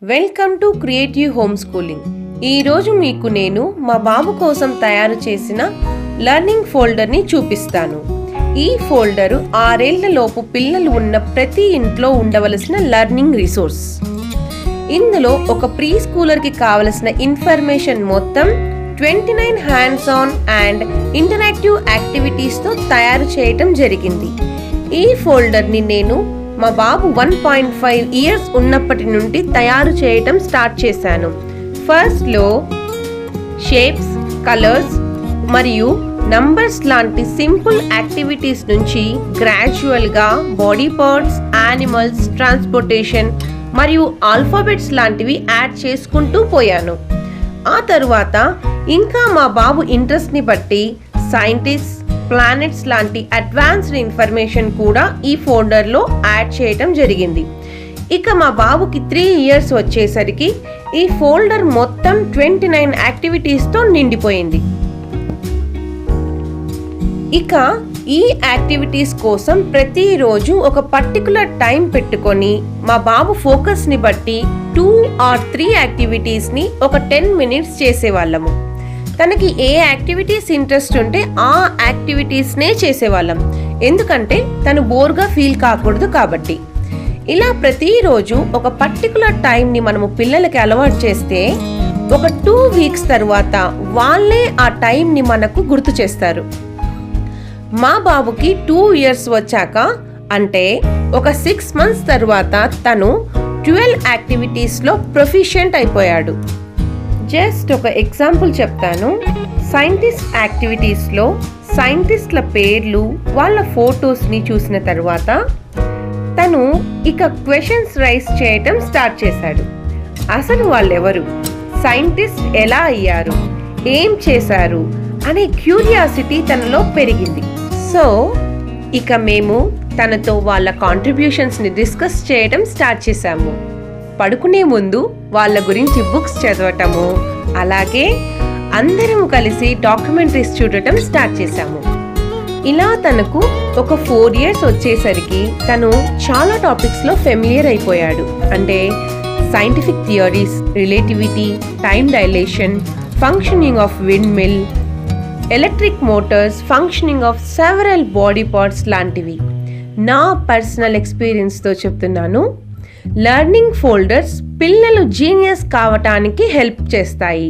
Welcome to creative home schooling. ఈరోజు మీకు నేను మా బాబు కోసం తయారు చేసిన లెర్నింగ్ ఫోల్డర్ని చూపిస్తాను. ఈ ఫోల్డరు 6 ఏళ్లలోపు పిల్లలు ఉన్న ప్రతి ఇంట్లో ఉండవలసిన లెర్నింగ్ రిసోర్స్. ఇందులో ఒక ప్రీ స్కూలర్కి కావలసిన ఇన్ఫర్మేషన్ మొత్తం 29 హ్యాండ్స్ ఆన్ అండ్ ఇంటరాక్టివ్ యాక్టివిటీస్తో తయారు చేయటం జరిగింది. ఈ ఫోల్డర్ని నేను మా బాబు 1.5 ఇయర్స్ ఉన్నప్పటి నుండి తయారు చేయటం స్టార్ట్ చేశాను. ఫస్ట్లో షేప్స్, కలర్స్ మరియు నంబర్స్ లాంటి సింపుల్ యాక్టివిటీస్ నుంచి గ్రాడ్యువల్గా బాడీ పార్ట్స్, యానిమల్స్, ట్రాన్స్పోర్టేషన్ మరియు ఆల్ఫాబెట్స్ లాంటివి యాడ్ చేసుకుంటూ పోయాను. ఆ తరువాత ఇంకా మా బాబు ఇంట్రెస్ట్ని బట్టి సైంటిస్ట్, ప్లానెట్స్ లాంటి అడ్వాన్స్డ్ ఇన్ఫర్మేషన్ కూడా ఈ ఫోల్డర్లో యాడ్ చేయటం జరిగింది. ఇక మా బాబుకి 3 ఇయర్స్ వచ్చేసరికి ఈ ఫోల్డర్ మొత్తం 29 యాక్టివిటీస్తో నిండిపోయింది. ఇక ఈ యాక్టివిటీస్ కోసం ప్రతిరోజు ఒక పర్టికులర్ టైం పెట్టుకొని మా బాబు ఫోకస్ని బట్టి 2 or 3 యాక్టివిటీస్ని ఒక 10 minutes చేసేవాళ్ళము. తనకి ఏ యాక్టివిటీస్ ఇంట్రెస్ట్ ఉంటే ఆ యాక్టివిటీస్నే చేసేవాళ్ళం, ఎందుకంటే తను బోర్గా ఫీల్ కాకూడదు కాబట్టి. ఇలా ప్రతిరోజు ఒక పర్టికులర్ టైంని మనము పిల్లలకి అలవాటు చేస్తే ఒక 2 weeks తర్వాత వాళ్ళే ఆ టైంని మనకు గుర్తు చేస్తారు. మా బాబుకి 2 years వచ్చాక, అంటే ఒక 6 months తర్వాత తను 12 యాక్టివిటీస్లో ప్రొఫిషియెంట్ అయిపోయాడు. జస్ట్ ఒక ఎగ్జాంపుల్ చెప్తాను. సైంటిస్ట్ యాక్టివిటీస్లో సైంటిస్ట్ల పేర్లు, వాళ్ళ ఫొటోస్ని చూసిన తర్వాత తను ఇక క్వశ్చన్స్ రైజ్ చేయటం స్టార్ట్ చేశాడు. అసలు వాళ్ళెవరు, సైంటిస్ట్ ఎలా అయ్యారు, ఏం చేశారు అనే క్యూరియాసిటీ తనలో పెరిగింది. సో ఇక మేము తనతో వాళ్ళ కాంట్రిబ్యూషన్స్ని డిస్కస్ చేయటం స్టార్ట్ చేశాము. పడుకునే ముందు వాళ్ళ గురించి బుక్స్ చదవటము, అలాగే అందరం కలిసి డాక్యుమెంటరీస్ చూడటం స్టార్ట్ చేశాము. ఇలా తనకు ఒక 4 years వచ్చేసరికి తను చాలా టాపిక్స్లో ఫెమిలియర్ అయిపోయాడు. అంటే scientific theories, relativity, time dilation, functioning of windmill, electric motors, functioning of several body parts లాంటివి. నా పర్సనల్ ఎక్స్పీరియన్స్తో చెప్తున్నాను. లెర్నింగ్ ఫోల్డర్స్ పిల్లలు జీనియస్ కావటానికి హెల్ప్ చేస్తాయి.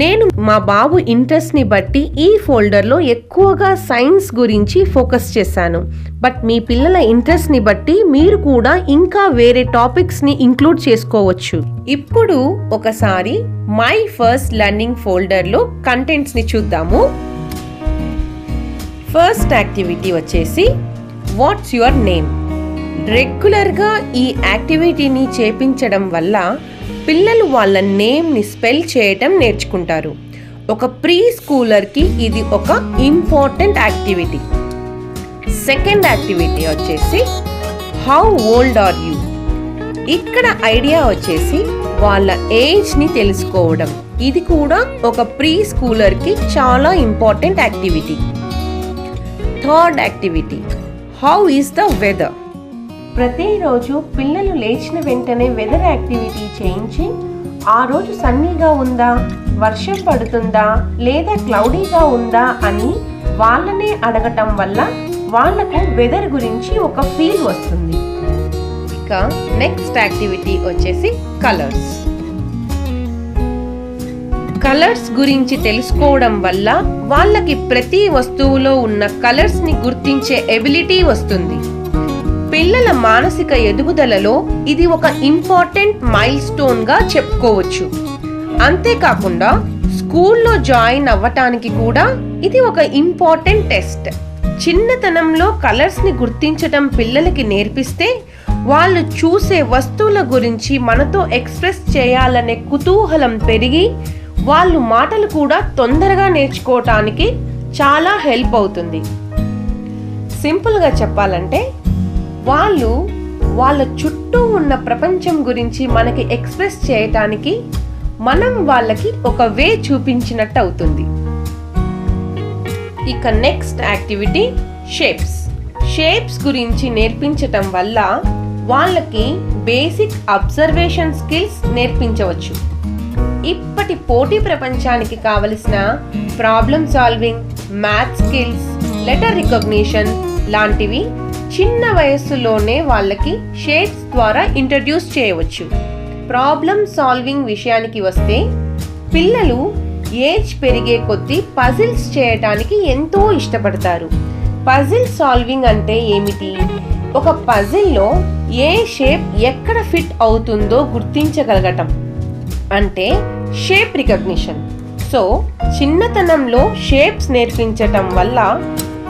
నేను మా బాబు ఇంట్రెస్ట్ని బట్టి ఈ ఫోల్డర్లో ఎక్కువగా సైన్స్ గురించి ఫోకస్ చేశాను. బట్ మీ పిల్లల ఇంట్రెస్ట్ని బట్టి మీరు కూడా ఇంకా వేరే టాపిక్స్ని ఇంక్లూడ్ చేసుకోవచ్చు. ఇప్పుడు ఒకసారి మై ఫస్ట్ లెర్నింగ్ ఫోల్డర్లో కంటెంట్స్ని చూద్దాము. ఫస్ట్ యాక్టివిటీ వచ్చేసి వాట్స్ యువర్ నేమ్. రెగ్యులర్గా ఈ యాక్టివిటీని చేపించడం వల్ల పిల్లలు వాళ్ళ నేమ్ని స్పెల్ చేయటం నేర్చుకుంటారు. ఒక ప్రీ స్కూలర్కి ఇది ఒక ఇంపార్టెంట్ యాక్టివిటీ. సెకండ్ యాక్టివిటీ వచ్చేసి హౌ ఓల్డ్ ఆర్ యూ. ఇక్కడ ఐడియా వచ్చేసి వాళ్ళ ఏజ్ని తెలుసుకోవడం. ఇది కూడా ఒక ప్రీ స్కూలర్కి చాలా important activity. Third activity how is the weather. ప్రతిరోజు పిల్లలు లేచిన వెంటనే వెదర్ యాక్టివిటీ చేయించి ఆ రోజు సన్నీగా ఉందా, వర్షం పడుతుందా లేదా క్లౌడీగా ఉందా అని వాళ్ళనే అడగటం వల్ల వాళ్లకు వెదర్ గురించి ఒక ఫీల్ వస్తుంది. ఇక నెక్స్ట్ యాక్టివిటీ వచ్చేసి కలర్స్. కలర్స్ గురించి తెలుసుకోవడం వల్ల వాళ్ళకి ప్రతి వస్తువులో ఉన్న కలర్స్ని గుర్తించే ఎబిలిటీ వస్తుంది. పిల్లల మానసిక ఎదుగుదలలో ఇది ఒక ఇంపార్టెంట్ మైల్ స్టోన్గా చెప్పుకోవచ్చు. అంతేకాకుండా స్కూల్లో జాయిన్ అవ్వటానికి కూడా ఇది ఒక ఇంపార్టెంట్ టెస్ట్. చిన్నతనంలో కలర్స్ని గుర్తించటం పిల్లలకి నేర్పిస్తే వాళ్ళు చూసే వస్తువుల గురించి మనతో ఎక్స్ప్రెస్ చేయాలనే కుతూహలం పెరిగి వాళ్ళు మాటలు కూడా తొందరగా నేర్చుకోవటానికి చాలా హెల్ప్ అవుతుంది. సింపుల్గా చెప్పాలంటే వాళ్ళు వాళ్ళ చుట్టూ ఉన్న ప్రపంచం గురించి మనకి ఎక్స్ప్రెస్ చేయటానికి మనం వాళ్ళకి ఒక వే చూపించినట్టు అవుతుంది. ఇక నెక్స్ట్ యాక్టివిటీ షేప్స్. షేప్స్ గురించి నేర్పించటం వల్ల వాళ్ళకి బేసిక్ అబ్జర్వేషన్ స్కిల్స్ నేర్పించవచ్చు. ఇప్పటి పోటీ ప్రపంచానికి కావలసిన problem solving, math skills, letter recognition లాంటివి చిన్న వయస్సులోనే వాళ్ళకి షేడ్స్ ద్వారా ఇంట్రడ్యూస్ చేయవచ్చు. ప్రాబ్లమ్ సాల్వింగ్ విషయానికి వస్తే పిల్లలు ఏజ్ పెరిగే కొద్దీ పజిల్స్ చేయటానికి ఎంతో ఇష్టపడతారు. పజిల్ సాల్వింగ్ అంటే ఏమిటి? ఒక పజిల్లో ఏ షేప్ ఎక్కడ ఫిట్ అవుతుందో గుర్తించగలగటం అంటే షేప్ రికగ్నిషన్. సో చిన్నతనంలో షేప్స్ నేర్పించటం వల్ల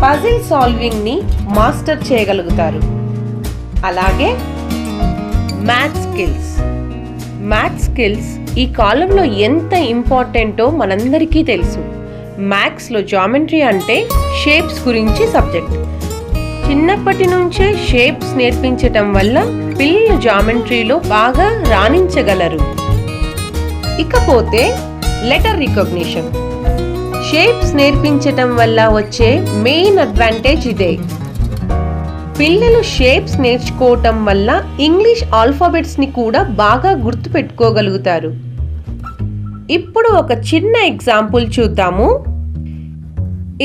పజిల్ సాల్వింగ్ ని మాస్టర్ చేయగలుగుతారు. అలాగే మ్యాథ్ స్కిల్స్ ఈ కాలంలో ఎంత ఇంపార్టెంటో మనందరికీ తెలుసు. మ్యాథ్స్లో జామెట్రీ అంటే షేప్స్ గురించి సబ్జెక్ట్. చిన్నప్పటి నుంచే షేప్స్ నేర్పించటం వల్ల పిల్లలు జామెట్రీలో బాగా రాణించగలరు. ఇకపోతే లెటర్ రికగ్నిషన్. షేప్స్ నేర్పించటం వల్ల వచ్చే మెయిన్ అడ్వాంటేజ్ ఇదే. పిల్లలు షేప్స్ నేర్చుకోవటం వల్ల ఇంగ్లీష్ ఆల్ఫాబెట్స్ ని కూడా బాగా గుర్తుపెట్టుకోగలుగుతారు. ఇప్పుడు ఒక చిన్న ఎగ్జాంపుల్ చూద్దాము.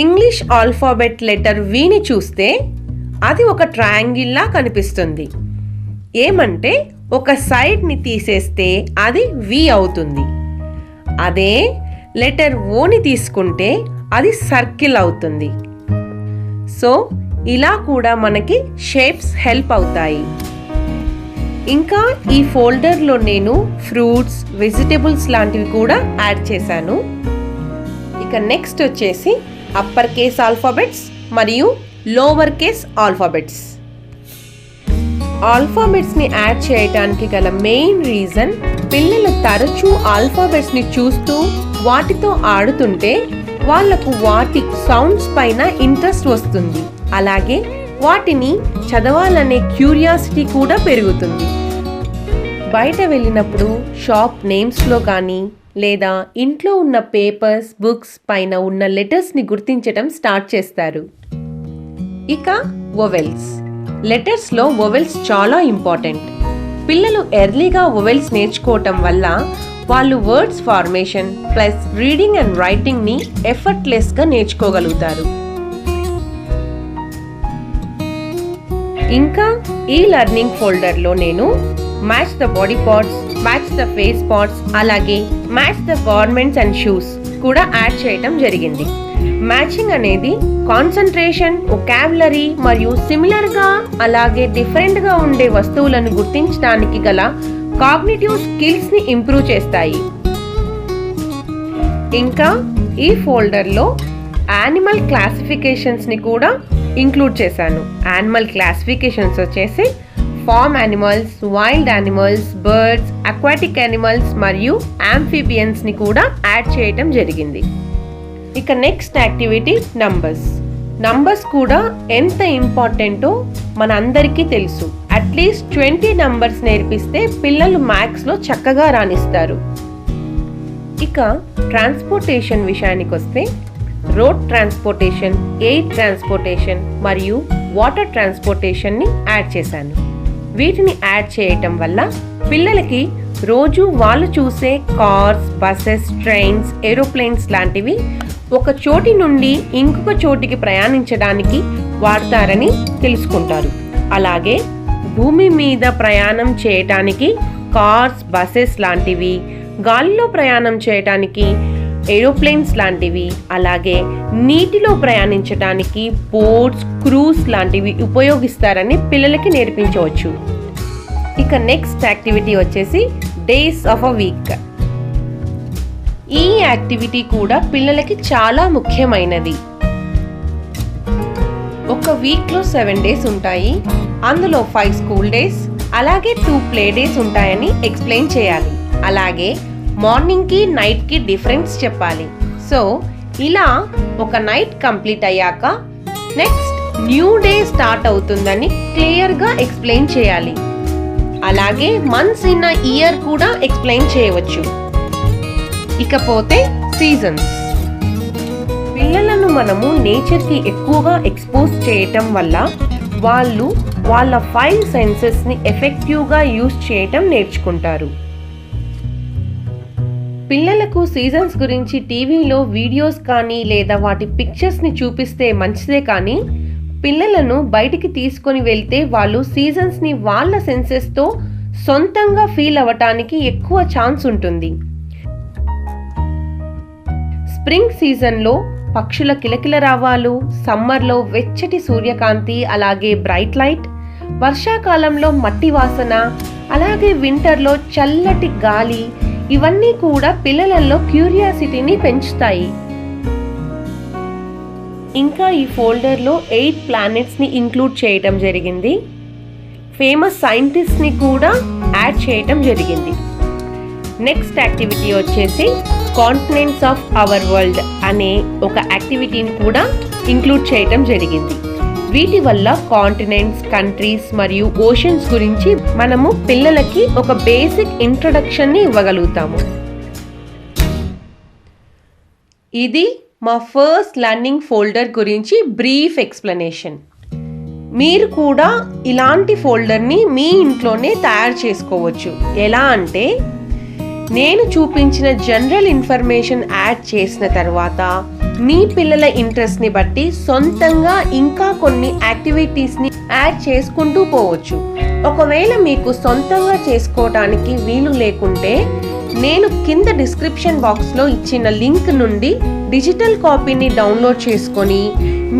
ఇంగ్లీష్ ఆల్ఫాబెట్ లెటర్ విని చూస్తే అది ఒక ట్రయాంగిల్ లా కనిపిస్తుంది. ఏమంటే ఒక సైడ్ ని తీసేస్తే అది వి అవుతుంది. అదే లెటర్ ఓని తీసుకుంటే అది సర్కిల్ అవుతుంది. సో ఇలా కూడా మనకి షేప్స్ హెల్ప్ అవుతాయి. ఇంకా ఈ ఫోల్డర్లో నేను ఫ్రూట్స్, వెజిటేబుల్స్ లాంటివి కూడా యాడ్ చేశాను. ఇక నెక్స్ట్ వచ్చేసి అప్పర్ కేస్ ఆల్ఫాబెట్స్ మరియు లోవర్ కేస్ ఆల్ఫాబెట్స్. ఆల్ఫాబెట్స్ని యాడ్ చేయడానికి గల మెయిన్ రీజన్ పిల్లలు తరచూ ఆల్ఫాబెట్స్ని చూస్తూ వాటితో ఆడుతుంటే వాళ్లకు వాటి సౌండ్స్ పైన ఇంట్రెస్ట్ వస్తుంది. అలాగే వాటిని చదవాలనే క్యూరియాసిటీ కూడా పెరుగుతుంది. బయట వెళ్ళినప్పుడు షాప్ నేమ్స్లో కానీ లేదా ఇంట్లో ఉన్న పేపర్స్, బుక్స్ పైన ఉన్న లెటర్స్ని గుర్తించడం స్టార్ట్ చేస్తారు. ఇక వొవెల్స్. లెటర్స్లో వొవెల్స్ చాలా ఇంపార్టెంట్. పిల్లలు ఎర్లీగా వొవెల్స్ నేర్చుకోవటం వల్ల వాళ్ళు words formation plus reading and రైటింగ్ని ఎఫర్ట్లెస్గా నేర్చుకోగలుగుతారు. ఇంకా ఈ లెర్నింగ్ ఫోల్డర్లో నేను match the body parts, match the face parts, అలాగే match the garments and shoes కూడా యాడ్ చేయటం జరిగింది. మ్యాచింగ్ అనేది కాన్సంట్రేషన్, వొకాబులరీ మరియు సిమిలర్గా అలాగే డిఫరెంట్గా ఉండే వస్తువులను గుర్తించడానికి గల కాగ్నిటివ్ స్కిల్స్ని ఇంప్రూవ్ చేస్తాయి. ఇంకా ఈ ఫోల్డర్లో యానిమల్ క్లాసిఫికేషన్స్ని కూడా ఇంక్లూడ్ చేశాను. యానిమల్ క్లాసిఫికేషన్స్ వచ్చేసి farm animals, wild animals, birds, aquatic animals మరియు ఆంఫిబియన్స్ని కూడా యాడ్ చేయటం జరిగింది. ఇక నెక్స్ట్ యాక్టివిటీ నంబర్స్ కూడా ఎంత ఇంపార్టెంటో మన అందరికీ తెలుసు. అట్లీస్ట్ 20 నంబర్స్ నేర్పిస్తే పిల్లలు మ్యాథ్స్లో చక్కగా రాణిస్తారు. ఇక ట్రాన్స్పోర్టేషన్ విషయానికి వస్తే రోడ్ ట్రాన్స్పోర్టేషన్, ఎయిర్ ట్రాన్స్పోర్టేషన్ మరియు వాటర్ ట్రాన్స్పోర్టేషన్ని యాడ్ చేశాను. వీటిని యాడ్ చేయటం వల్ల పిల్లలకి రోజు వాళ్ళు చూసే కార్స్, బస్సెస్, ట్రైన్స్, ఏరోప్లేన్స్ లాంటివి ఒక చోటి నుండి ఇంకొక చోటికి ప్రయాణించడానికి వాడతారని తెలుసుకుంటారు. అలాగే భూమి మీద ప్రయాణం చేయటానికి కార్స్, బస్సెస్ లాంటివి, గాలిలో ప్రయాణం చేయటానికి ఏరోప్లేన్స్ లాంటివి, అలాగే నీటిలో ప్రయాణించడానికి బోట్స్, క్రూజ్ లాంటివి ఉపయోగిస్తారని పిల్లలకి నేర్పించవచ్చు. ఇక నెక్స్ట్ యాక్టివిటీ వచ్చేసి డేస్ ఆఫ్ అ వీక్. ఈ యాక్టివిటీ కూడా పిల్లలకి చాలా ముఖ్యమైనది. ఒక వీక్లో 7 డేస్ ఉంటాయి. అందులో 5 స్కూల్ డేస్ అలాగే 2 ప్లే డేస్ ఉంటాయని ఎక్స్ప్లెయిన్ చేయాలి. అలాగే మార్నింగ్కి నైట్కి డిఫరెన్స్ చెప్పాలి. సో ఇలా ఒక నైట్ కంప్లీట్ అయ్యాక నెక్స్ట్ న్యూ డే స్టార్ట్ అవుతుందని క్లియర్గా ఎక్స్ప్లెయిన్ చేయాలి. అలాగే మంత్స్ ఇన్ అ ఇయర్ కూడా ఎక్స్ప్లెయిన్ చేయవచ్చు. ఇకపోతే సీజన్స్. పిల్లలను మనము నేచర్కి ఎక్కువగా ఎక్స్పోజ్ చేయటం వల్ల వాళ్ళు వాళ్ళ 5 సెన్సెస్ని ఎఫెక్టివ్గా యూజ్ చేయటం నేర్చుకుంటారు. పిల్లలకు సీజన్స్ గురించి టీవీలో వీడియోస్ కానీ లేదా వాటి పిక్చర్స్ని చూపిస్తే మంచిదే, కానీ పిల్లలను బయటికి తీసుకొని వెళ్తే వాళ్ళు సీజన్స్ని వాళ్ళ సెన్సెస్తో సొంతంగా ఫీల్ అవ్వటానికి ఎక్కువ ఛాన్స్ ఉంటుంది. స్ప్రింగ్ సీజన్లో పక్షుల కిలకిల రావాలు, సమ్మర్లో వెచ్చటి సూర్యకాంతి, అలాగే బ్రైట్ లైట్, వర్షాకాలంలో మట్టి వాసన, అలాగే వింటర్లో చల్లటి గాలి, ఇవన్నీ కూడా పిల్లలలో క్యూరియాసిటీని పెంచుతాయి. ఇంకా ఈ ఫోల్డర్లో 8 ప్లానెట్స్ని ఇంక్లూడ్ చేయటం జరిగింది. ఫేమస్ సైంటిస్ట్ని కూడా యాడ్ చేయటం జరిగింది. నెక్స్ట్ యాక్టివిటీ వచ్చేసి కాంటినెంట్స్ ఆఫ్ అవర్ వరల్డ్ అనే ఒక యాక్టివిటీని కూడా ఇంక్లూడ్ చేయటం జరిగింది. వీటి వల్ల కాంటినెంట్స్, కంట్రీస్ మరియు ఓషన్స్ గురించి మనము పిల్లలకి ఒక బేసిక్ ఇంట్రొడక్షన్ని ఇవ్వగలుగుతాము. ఇది మా ఫస్ట్ లర్నింగ్ ఫోల్డర్ గురించి బ్రీఫ్ ఎక్స్ప్లెనేషన్. మీరు కూడా ఇలాంటి ఫోల్డర్ని మీ ఇంట్లోనే తయారు చేసుకోవచ్చు. ఎలా అంటే, నేను చూపించిన జనరల్ ఇన్ఫర్మేషన్ యాడ్ చేసిన తర్వాత మీ పిల్లల ఇంట్రెస్ట్ని బట్టి సొంతంగా ఇంకా కొన్ని యాక్టివిటీస్ని యాడ్ చేసుకుంటూ పోవచ్చు. ఒకవేళ మీకు సొంతంగా చేసుకోవడానికి వీలు లేకుంటే నేను కింద డిస్క్రిప్షన్ బాక్స్లో ఇచ్చిన లింక్ నుండి డిజిటల్ కాపీని డౌన్లోడ్ చేసుకొని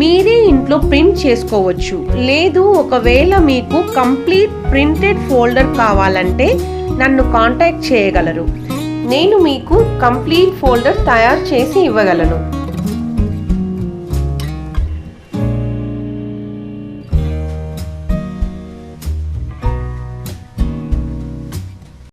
మీరే ఇంట్లో ప్రింట్ చేసుకోవచ్చు. లేదు, ఒకవేళ మీకు కంప్లీట్ ప్రింటెడ్ ఫోల్డర్ కావాలంటే నన్ను కాంటాక్ట్ చేయగలరు. నేను మీకు కంప్లీట్ ఫోల్డర్ తయారు చేసి ఇవ్వగలను.